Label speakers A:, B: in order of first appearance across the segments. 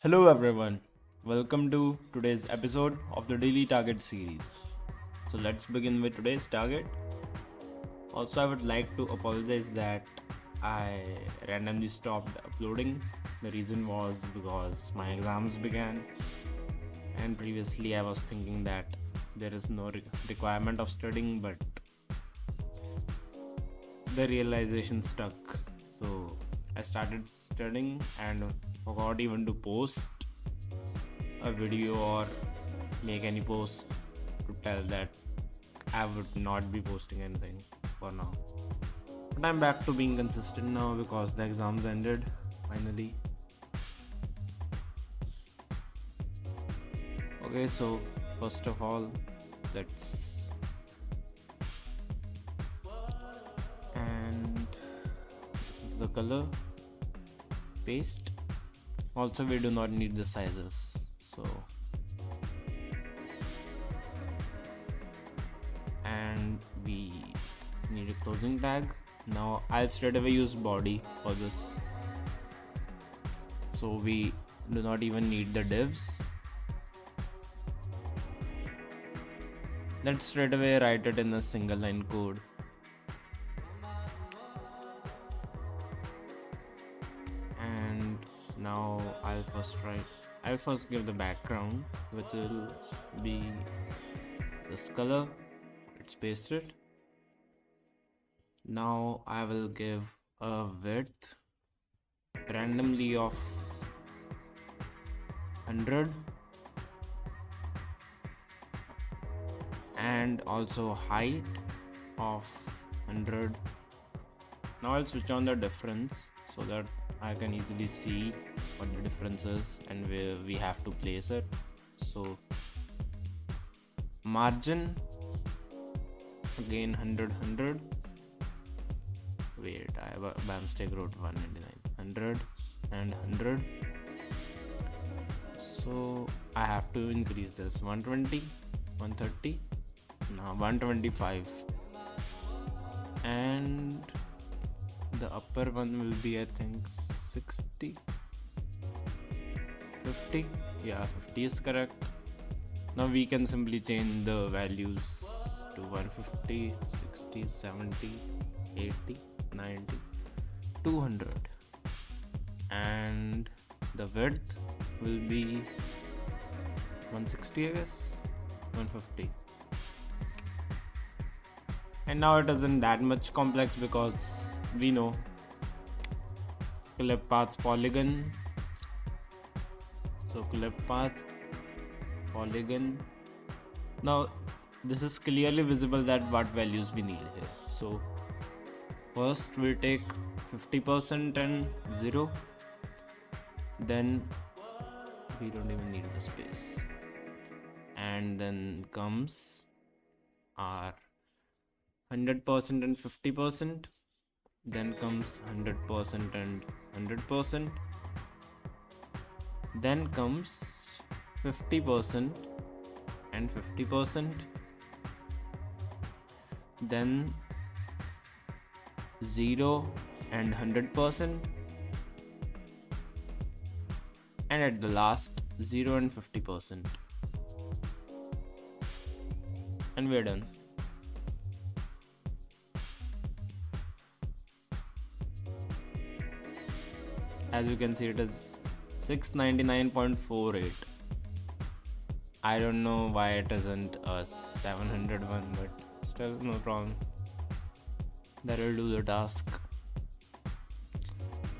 A: Hello everyone, welcome to today's episode of the Daily Target series. So let's begin with today's target. Also, I would like to apologize that I randomly stopped uploading. The reason was because my exams began, and previously I was thinking that there is no requirement of studying, but the realization stuck. So I started studying and forgot even to post a video or make any post to tell that I would not be posting anything for now. But I'm back to being consistent now because the exams ended finally. Okay, so first of all, let's and this is the color paste. Also, we do not need the sizes, so and we need a closing tag. Now I'll straight away use body for this, so we do not even need the divs. Let's straight away write it in a single line code. And now I'll first give the background, which will be this color. Let's paste it. Now I will give a width randomly of 100 and also height of 100. Now I'll switch on the difference so that I can easily see what the difference is and where we have to place it. So margin, again 100. Wait, I by mistake wrote 199. 100 and 100. So I have to increase this 120, 130, now 125, and the upper one will be, I think, 60, 50. Yeah, 50 is correct. Now we can simply change the values to 150, 60, 70, 80, 90, 200. And the width will be 160, I guess, 150. And now it isn't that much complex because we know clip path polygon. So clip path polygon. Now this is clearly visible that what values we need here. So first we'll take 50% and 0. Then we don't even need the space. And then comes our 100% and 50%. Then comes 100% and 100%. Then comes 50% and 50%. Then 0 and 100%. And at the last, 0 and 50%. And we're done. As you can see, it is 699.48. I don't know why it isn't a 700 one, but still no problem. That will do the task.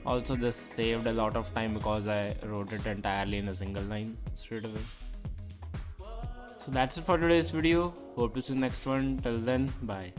A: Also, this saved a lot of time because I wrote it entirely in a single line straight away. So that's it for today's video. Hope to see you next one. Till then, bye.